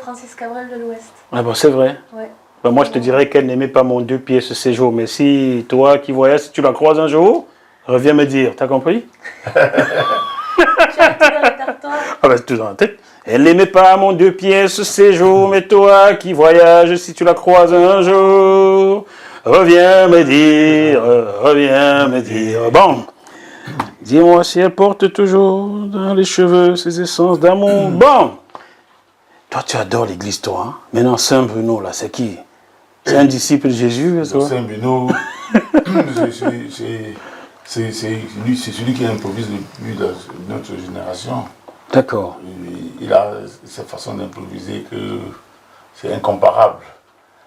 Francis Cabrel de l'Ouest. Ah bon, c'est vrai. Ouais. Ben moi, je te dirais qu'elle n'aimait pas mon 2 pieds ce séjour. Mais si toi qui voyages, si tu la croises un jour, reviens me dire. T'as compris? Tu as tout le répertoire. Ah ben, c'est tout dans la tête. Elle n'aimait pas mon 2 pieds ce séjour. Mais toi qui voyages, si tu la croises un jour, reviens me dire. Reviens me dire. Bon. Dis-moi si elle porte toujours dans les cheveux ses essences d'amour. Bon. Toi, tu adores l'église, toi. Hein? Maintenant, Saint Bruno, là, c'est qui? C'est un disciple de Jésus, toi? Saint Bruno, c'est celui qui improvise le plus de notre génération. D'accord. Il a cette façon d'improviser que c'est incomparable.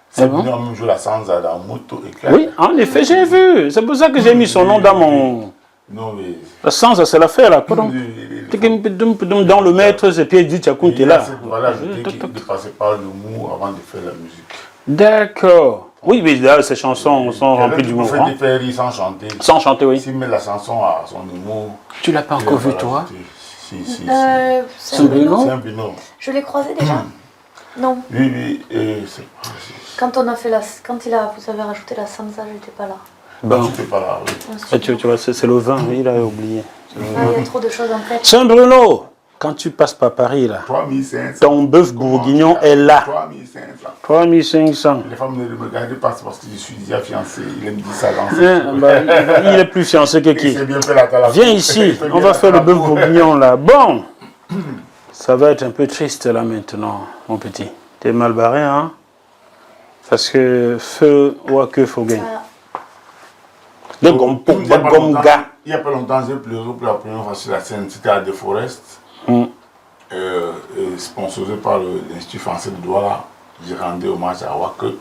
Saint Bruno a même joué la sansa dans Moto et Claire. Oui, en effet, j'ai vu. C'est pour ça que j'ai mis son nom dans mon... Non, mais... La sansa, c'est l'affaire, là. Dans le maître, c'est Pierre dit, Tchakoun, t'es là. Voilà, ajouté qu'il ne passait pas l'humour avant de faire la musique. D'accord. Oui, mais là, ces chansons sont remplies d'humour. Il fait des faire rire sans chanter. Sans chanter, oui. S'il met la chanson à son humour... Tu l'as pas encore vu, toi? Si. Saint Bruno. Saint Bruno. Je l'ai croisé déjà. Non. Oui, Quand on a fait vous avez rajouté la sansa, j'étais pas là. Bon. Tu n'étais pas là, oui. Tu vois, c'est le vin, oui, il a oublié. Il y a trop de choses en tête. Saint Bruno, quand tu passes par Paris, là, 3500. ton bœuf bourguignon est là. 3500. 3500. Les femmes ne me regardent pas parce que je suis déjà fiancé. Il aime dire ça dans il est plus fiancé que qui? Bien fait la Viens ici, on va faire le bœuf bourguignon là. Bon, ça va être un peu triste là maintenant, mon petit. T'es mal barré, hein? Parce que feu ou que faut gagner. Il n'y a pas longtemps, j'ai pleuré pour la première fois sur la scène. C'était à De Forest, sponsorisé par l'Institut français de Douala. J'ai rendu hommage à Wake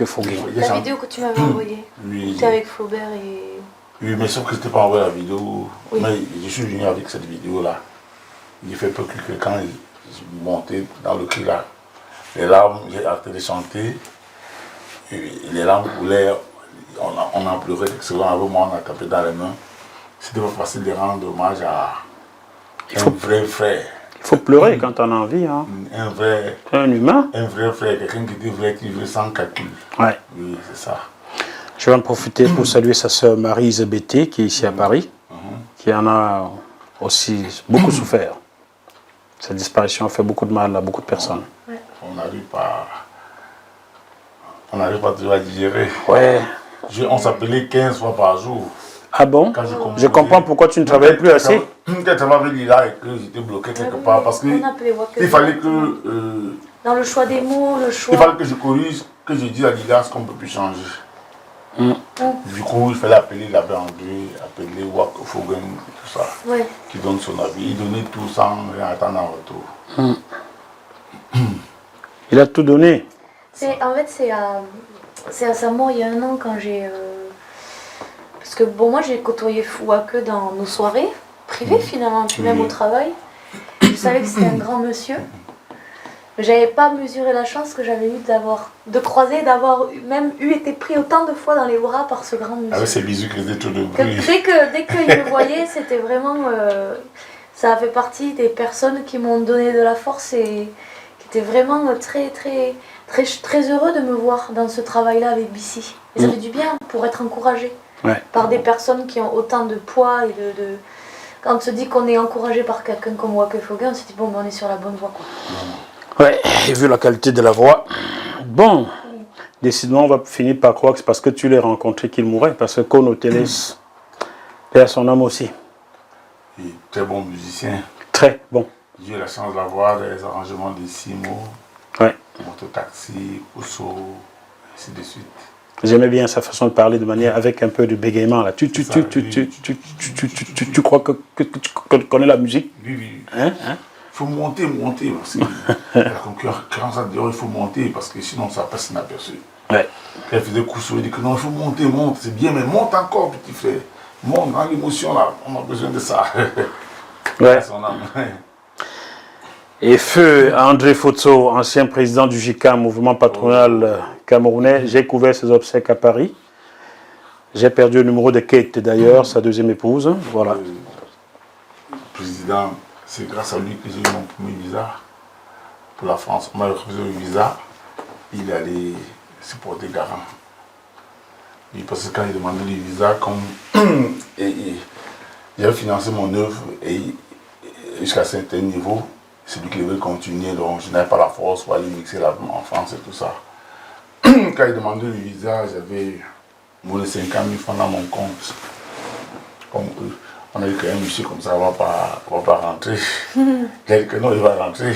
Foguen. La vidéo que tu m'avais envoyée. Oui. C'était avec Flaubert et... Oui, mais sauf que je n'étais pas envoyé la vidéo. Oui. Mais je suis venu avec cette vidéo-là. J'ai fait peu que quand je suis monté dans le cri là, les larmes, j'ai arrêté de chanter. Et les larmes coulaient. On a pleuré quelques secondes avant moi, on a tapé dans les mains. C'était pas facile de rendre hommage à un vrai frère. Il faut pleurer quand on a envie. Hein. Un humain. Un vrai frère, quelqu'un qui dit vrai, qui veut sans calcul. Ouais. Oui, c'est ça. Je vais en profiter pour saluer sa sœur Marie-Isabelle, qui est ici à Paris, qui en a aussi beaucoup souffert. Cette disparition a fait beaucoup de mal à beaucoup de personnes. Ouais. On n'arrive pas toujours à digérer. Ouais. On s'appelait 15 fois par jour. Ah bon? Je comprends pourquoi tu ne travaillais plus assez. Quand je travaillais là et que j'étais bloqué quelque part, parce qu'il fallait que... dans le choix des mots, le choix... Il fallait que je corrige, que je dise à Lila ce qu'on ne peut plus changer. Du coup, il fallait appeler l'abbé André, appeler Wake Foguen, tout ça, qui donne son avis. Il donnait tout sans rien attendre en retour. Il a tout donné. En fait, c'est à sa mort il y a 1 an quand j'ai... Parce que bon, moi j'ai côtoyé Wake dans nos soirées privées finalement, puis même au travail. Je savais que c'était un grand monsieur. Mais j'avais pas mesuré la chance que j'avais eu de croiser, d'avoir même été pris autant de fois dans les bras par ce grand monsieur. Avec ses bisous qui étaient tout de bruit. Dès qu'il me voyait, c'était vraiment... ça a fait partie des personnes qui m'ont donné de la force et qui étaient vraiment très heureux de me voir dans ce travail-là avec Bissy. Et ça fait du bien pour être encouragé par des personnes qui ont autant de poids et de... Quand on se dit qu'on est encouragé par quelqu'un comme Wake Foguen, on se dit bon, on est sur la bonne voie, quoi. Ouais, et vu la qualité de la voix, bon, décidément, on va finir par croire que c'est parce que tu l'as rencontré qu'il mourrait, parce que Kono Teles perd son âme aussi. Et très bon musicien. Très bon. J'ai eu la chance d'avoir des arrangements de Simo, Mototaxi, Ousso, ainsi de suite. J'aimais bien sa façon de parler de manière avec un peu de bégaiement là. Tu crois que tu connais la musique? Oui. Hein? Il faut monter, parce que la concurrence a dit il faut monter, parce que sinon ça passe inaperçu. Ouais. Quand elle faisait coup sur, elle dit que non, il faut monter, c'est bien, mais monte encore, petit frère. Monte dans l'émotion là, on a besoin de ça. Ouais. Et feu André Fotso, ancien président du JICA, mouvement patronal camerounais, j'ai couvert ses obsèques à Paris. J'ai perdu le numéro de Kate d'ailleurs, sa deuxième épouse. Voilà. Président, c'est grâce à lui que j'ai eu mon premier visa. pour la France. On m'a refusé le visa. Il allait se porter garant. Et parce que quand il demandait le visa, comme j'avais financé mon œuvre et jusqu'à un certain niveau, c'est lui qui devait continuer, donc je n'avais pas la force pour aller mixer en France et tout ça. Quand il demandait le visa, j'avais moins de 50 000 francs dans mon compte. Comme on a dit qu'un monsieur comme ça ne va pas rentrer. J'ai dit que non, il va rentrer.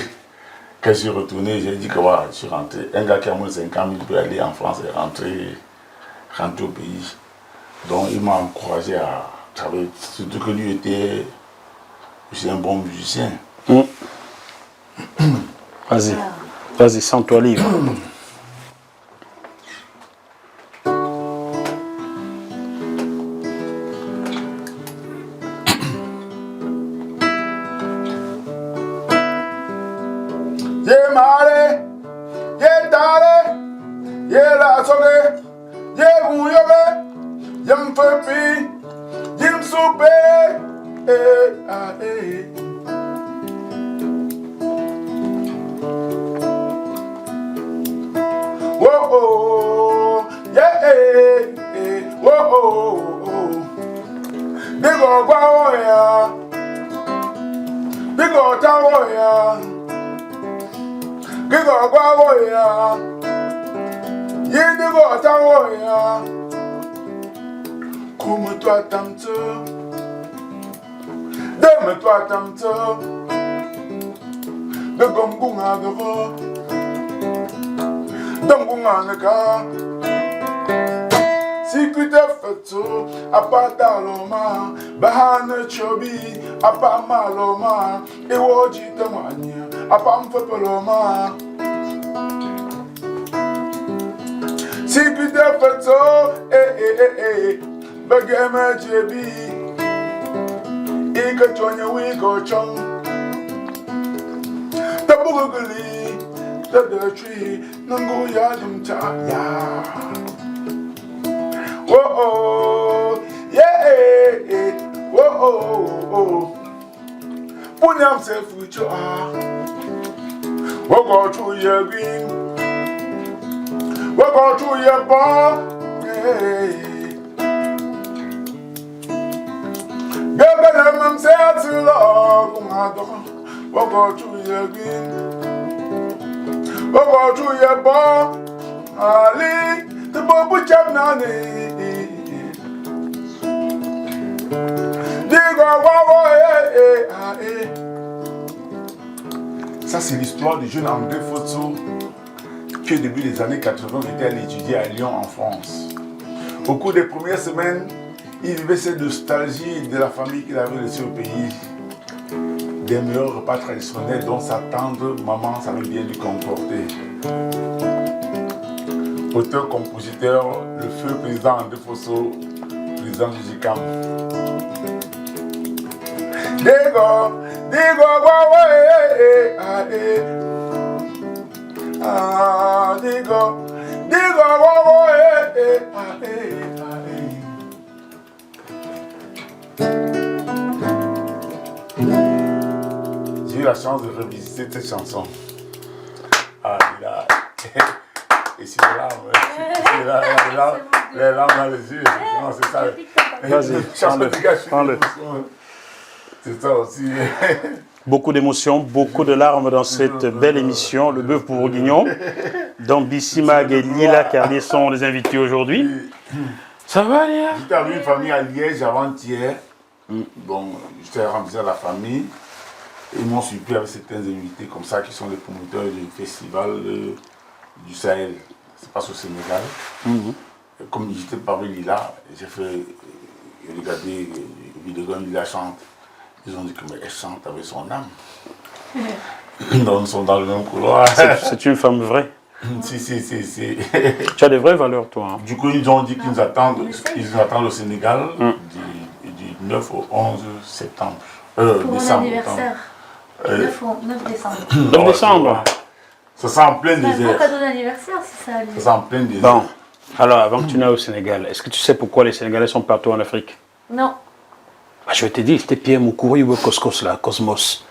Quand je suis retourné, j'ai dit que voilà, je suis rentré. Un gars qui a moins de 50 000 peut aller en France et rentrer au pays. Donc il m'a encouragé à travailler, surtout que lui était un bon musicien. Vas-y, sens-toi libre. Comme-toi tantôt, donne-toi tantôt, de gombunga de ro, d'ambunga de ka. Si tu te fais tout, à part d'aloma, bahane chobi, à part maloma, et woji temani, à part m'fepeloma. Si tu te fais tout, Bagama JB, Ika Tonya Wiko Chong, the Bugly, the tree, Nango Yadim Taya. Whoa, yeah, whoa, Punyam self future. Walk out to your green, walk out to your bar. I'm sad to love, walk out to your green, walk out to your bar, Ali, the Bobu Chapnani. Ça, c'est l'histoire du jeune André Fosso qui, au début des années 80, était allé étudier à Lyon, en France. Au cours des premières semaines, il vivait cette nostalgie de la famille qu'il avait laissée au pays. Des meilleurs repas traditionnels dont sa tendre maman savait bien lui comporter. Auteur-compositeur, le feu président André Fosso, président du GICAM. Digo, j'ai eu la chance de revisiter cette chanson. Et c'est les larmes dans les yeux. Non, c'est ça. Vas-y, prends-le. C'est ça aussi. Beaucoup d'émotions, beaucoup de larmes dans cette belle émission, Le Bœuf Bourguignon, dont Bissimag et Lila Carlier sont les invités aujourd'hui. Ça va, Lila? J'étais avec une famille à Liège avant-hier. Bon, j'étais rendu à la famille. Ils m'ont surpris avec certains invités comme ça qui sont les promoteurs du festival du Sahel. C'est pas au Sénégal. Comme j'étais parmi Lila, j'ai regardé les vidéos de Lila chante. Ils ont dit qu'elle chante avec son âme. Donc ils sont dans le même couloir. C'est une femme vraie. Si. Tu as des vraies valeurs, toi. Hein. Du coup, ils ont dit qu'ils nous attendent au Sénégal du 9 au 11 septembre. Pour mon anniversaire. 9 décembre. 9 décembre. Ça sent en plein désert. C'est un cadeau d'anniversaire, c'est ça. Ça sent en plein désert. Bon, alors avant que tu n'ailles au Sénégal, est-ce que tu sais pourquoi les Sénégalais sont partout en Afrique? Non. Je vais te dire, c'était Pierre Moukouri ou Cosmos là, Cosmos.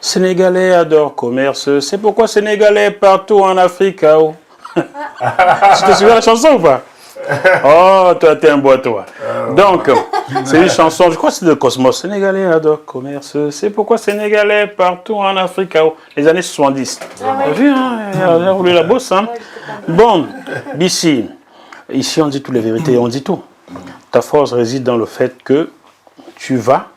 Sénégalais adorent commerce, c'est pourquoi Sénégalais partout en Afrique. Oh. Tu te souviens de la chanson ou pas? Oh, toi, t'es un bois, toi. Donc, c'est une chanson, je crois que c'est de Cosmos. Sénégalais adorent commerce, c'est pourquoi Sénégalais partout en Afrique. Oh. Les années 70. T'as vu, hein? Il a roulé la bosse, hein? Bon, Bissi, ici on dit toutes les vérités, on dit tout. Ta force réside dans le fait que tu vas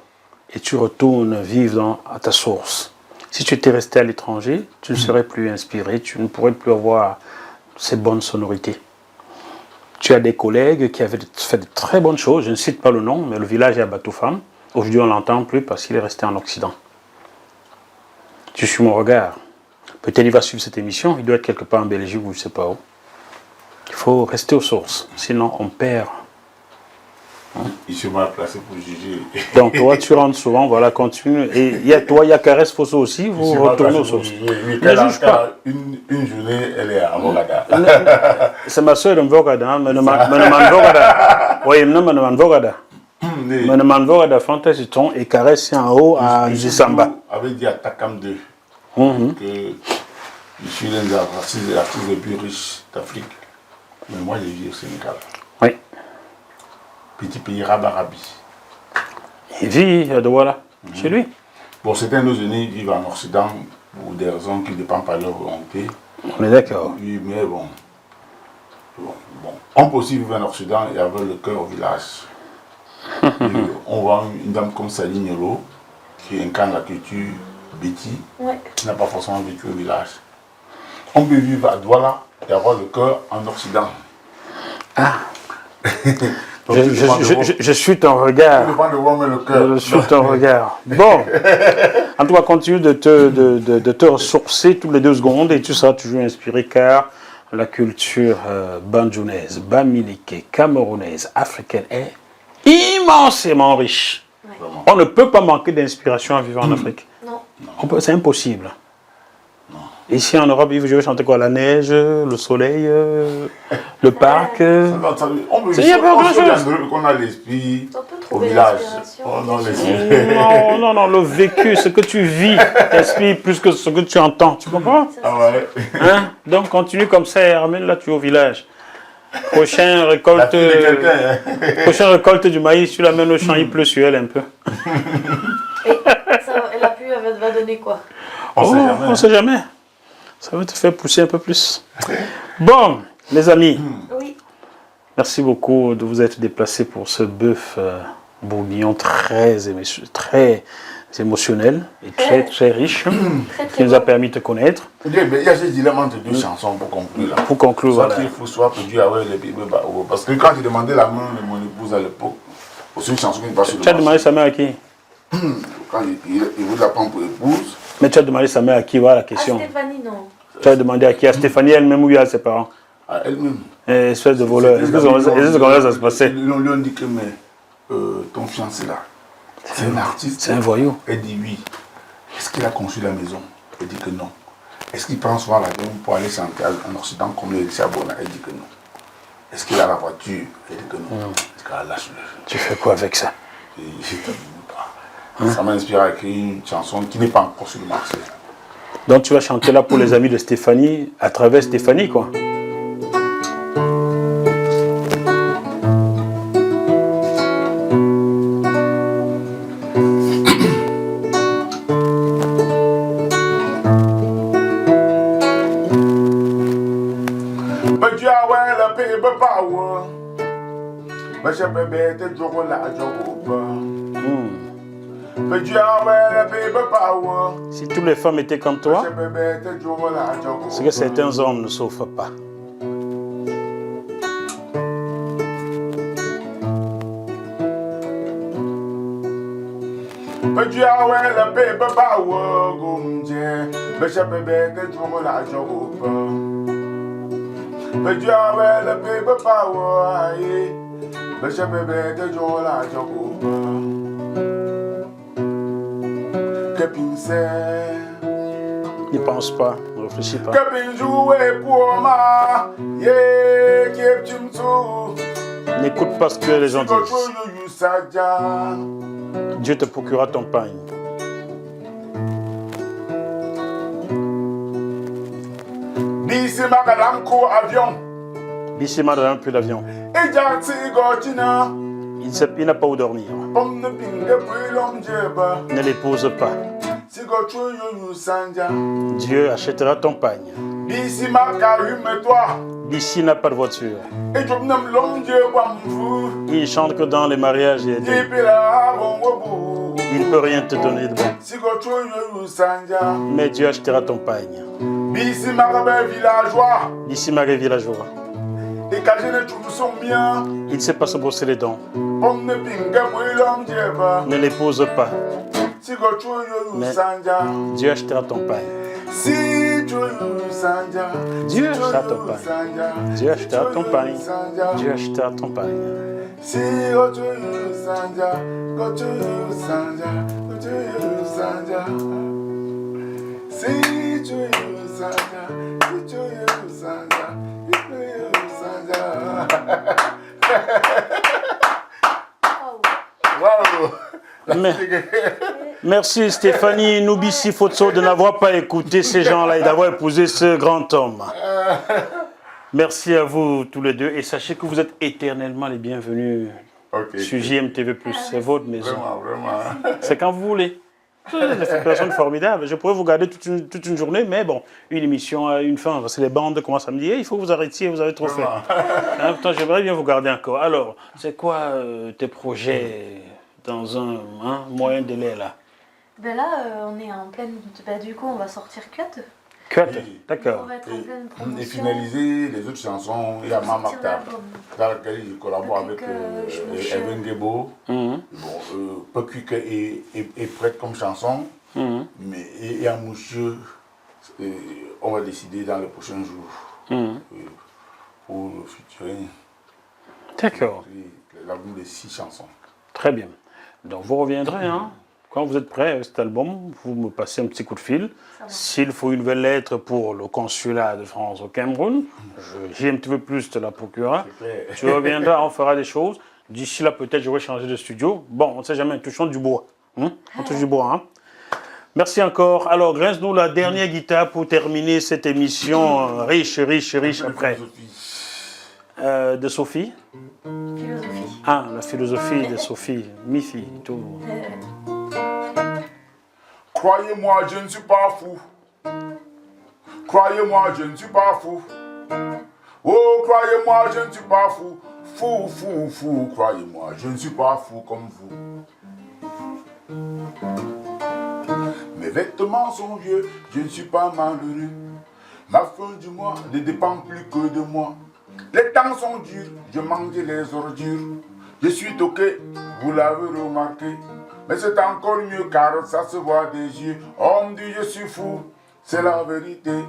et tu retournes vivre à ta source. Si tu étais resté à l'étranger, tu ne serais plus inspiré, tu ne pourrais plus avoir ces bonnes sonorités. Tu as des collègues qui avaient fait de très bonnes choses, je ne cite pas le nom, mais le village est à Batoufam. Aujourd'hui, on ne l'entend plus parce qu'il est resté en Occident. Tu suis mon regard. Peut-être il va suivre cette émission, il doit être quelque part en Belgique ou je ne sais pas où. Il faut rester aux sources, sinon on perd. Il se m'a placé pour juger. Donc toi, tu rentres souvent, voilà, continue. Et il y a Caresse Fosso aussi, vous retournez aux sources. Oui, ne juge pas. Une journée, elle est à Vogada. C'est ma soeur de Vogada, mais ne m'en Vogada. Oui, non, mais ne m'en Vogada. Mais ne m'en Vogada, Fantasyton et Caresse en haut à Gisamba. Avait dit à Takam 2 que je suis l'un des artistes les plus riches d'Afrique. Mais moi, je vis au Sénégal. Oui. Petit pays Rabarabi. Il vit à Douala, chez lui. Bon, certains de nos aînés vivent en Occident pour des raisons qui ne dépendent pas de leur volonté. On est d'accord. Oui, mais bon. On peut aussi vivre en Occident et avoir le cœur au village. On voit une dame comme Saline Nolo qui incarne la culture Betty, qui n'a pas forcément vécu au village. On peut vivre à Douala et avoir le cœur en Occident. Ah. Je suis ton regard. Je suis ton regard. Bon, en tout cas, continue de te ressourcer toutes les 2 secondes et tu seras toujours inspiré car la culture bandjounaise, bamileke, camerounaise, africaine est immensément riche. Ouais. On ne peut pas manquer d'inspiration à vivre en Afrique. Non. C'est impossible. Ici en Europe, je vais chanter quoi? La neige, le soleil, le parc. On peut dire qu'on a l'esprit au village. Non, le vécu, ce que tu vis, t'inspire plus que ce que tu entends. Tu comprends? Ah ouais. Hein? Donc continue comme ça et ramène-la tu au village. Prochaine récolte du maïs, tu l'amènes au champ, il pleut sur elle un peu. Et la pluie va donner quoi? On sait jamais. Ça va te faire pousser un peu plus. Bon, les amis, oui. Merci beaucoup de vous être déplacés pour ce bœuf bourguignon très émotionnel et très riche, qui nous a permis de te connaître. Il y a ce dilemme entre 2 chansons pour conclure. Pour conclure, soit voilà. Il faut soit produire avec les bébés. Parce que quand j'ai demandé la main de mon épouse à l'époque, c'est une chanson qui n'est pas sur le marché. Tu as demandé sa main à qui? Quand il vous la prend pour épouse. Mais tu as demandé sa mère à qui? Voilà la question. À Stéphanie, non. Tu as demandé à qui? À Stéphanie elle-même ou à ses parents? À elle-même. Espèce de voleur. Est-ce que ça se passait? Ils lui ont dit que ton fiancé là, c'est un artiste. C'est un voyou. Elle dit oui. Est-ce qu'il a conçu la maison? Elle dit que non. Est-ce qu'il prend soin l'avion pour aller chanter en Occident comme le dit à Bona? Elle dit que non. Est-ce qu'il a la voiture? Elle dit que non. Tu fais quoi avec ça? Ça m'a inspiré à écrire une chanson qui n'est pas encore sur le marché. Donc tu vas chanter là pour les amis de Stéphanie, à travers Stéphanie, quoi. Si toutes les femmes étaient comme toi, c'est que certains hommes ne souffrent pas. N'y pense pas, ne réfléchis pas. N'écoute pas ce que les gens disent. Dieu te procurera ton pain. Bissima Galamko avion. Bissima n'a plus l'avion. Et Jati Gotina. Il n'a pas où dormir. Ne l'épouse pas. Dieu achètera ton pagne. Bissi n'a pas de voiture. Il chante que dans les mariages. Il ne peut rien te donner de bon. Mais Dieu achètera ton pagne. Bissi Marie villageois. Il ne sait pas se brosser les dents. Ne l'épouse pas. Mais Dieu achètera ton pain. Dieu achètera ton pain. Dieu achètera ton pain. Dieu achètera ton pain. Merci Stéphanie Noubissi Fotso de n'avoir pas écouté ces gens-là et d'avoir épousé ce grand homme. Merci à vous tous les deux et sachez que vous êtes éternellement les bienvenus sur JMTV+. C'est votre maison. Vraiment. C'est quand vous voulez. C'est une personne formidable. Je pourrais vous garder toute une journée, mais bon, une émission a une fin. C'est les bandes commencent à me dire, il faut que vous arrêtiez, vous avez trop fait. En même temps, j'aimerais bien vous garder encore. Alors, c'est quoi tes projets dans un moyen délai là? Ben là, on est en pleine... Ben, du coup, on va sortir Cut. Cut, d'accord. On va être en pleine promotion. Et finaliser les autres chansons. Il y a Mama dans laquelle je collabore avec Evan Gebo. Bon, Pekuke est prête comme chanson. Mais il y a Moucheux, on va décider dans les prochains jours pour le featuring. D'accord. L'album de 6 chansons. Très bien. Donc vous reviendrez, hein? Quand vous êtes prêt avec cet album, vous me passez un petit coup de fil. S'il faut une nouvelle lettre pour le consulat de France au Cameroun, JMTV+ te la procurera. Tu reviendras, on fera des choses. D'ici là, peut-être, j'aurai changé de studio. Bon, on ne sait jamais, touchons du bois. On touche du bois, hein? Merci encore. Alors, grince-nous la dernière guitare pour terminer cette émission riche après. De Sophie. Philosophie. Ah, la philosophie de Sophie. Mifi, tout. Croyez-moi, je ne suis pas fou. Croyez-moi, je ne suis pas fou. Oh, croyez-moi, je ne suis pas fou. Fou. Croyez-moi, je ne suis pas fou comme vous. Mes vêtements sont vieux, je ne suis pas malheureux. Ma fin du mois ne dépend plus que de moi. Les temps sont durs, je mange les ordures. Je suis toqué, vous l'avez remarqué. Mais c'est encore mieux car ça se voit des yeux. On me dit je suis fou, c'est la vérité.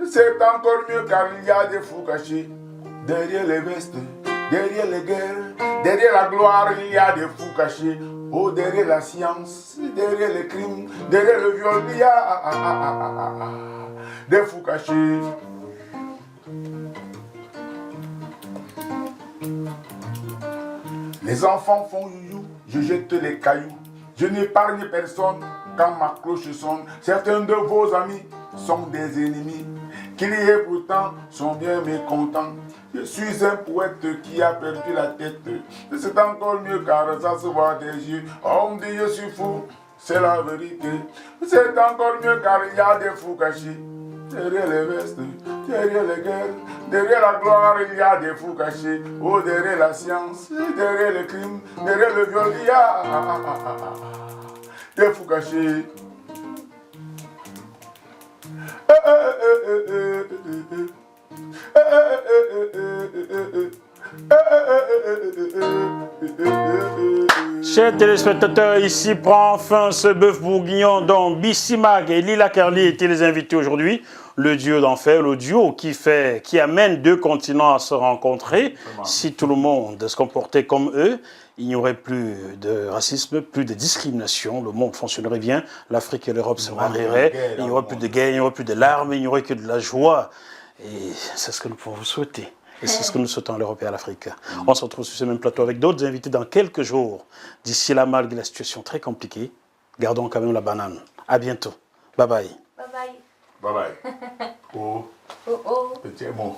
C'est encore mieux car il y a des fous cachés. Derrière les vestes, derrière les guerres, derrière la gloire, il y a des fous cachés. Oh, derrière la science, derrière les crimes, derrière le viol, il y a des fous cachés. Les enfants font youyou, je jette les cailloux. Je n'épargne personne quand ma cloche sonne. Certains de vos amis sont des ennemis, qui et pourtant sont bien mécontents. Je suis un poète qui a perdu la tête. C'est encore mieux car ça se voit des yeux. On me dit je suis fou, c'est la vérité. C'est encore mieux car il y a des fous cachés. Derrière les vestes, derrière les guerres, derrière la gloire, il y a des fous cachés. Oh, derrière la science, derrière les crimes, derrière le viol, il y a des fous cachés. Chers téléspectateurs, ici prend fin ce bœuf bourguignon dont Bissi Mag et Lila Carly étaient les invités aujourd'hui. Le duo d'enfer, le duo qui amène deux continents à se rencontrer. Si tout le monde se comportait comme eux, il n'y aurait plus de racisme, plus de discrimination, le monde fonctionnerait bien, l'Afrique et l'Europe se marieraient, il n'y aurait plus de guerre, il n'y aurait plus de larmes, il n'y aurait que de la joie. Et c'est ce que nous pouvons vous souhaiter. Et c'est ce que nous souhaitons à l'Europe et à l'Afrique. On se retrouve sur ce même plateau avec d'autres invités dans quelques jours. D'ici là, malgré la situation très compliquée, gardons quand même la banane. À bientôt. Bye bye. Bye bye. Bye bye. Oh. Petit mot.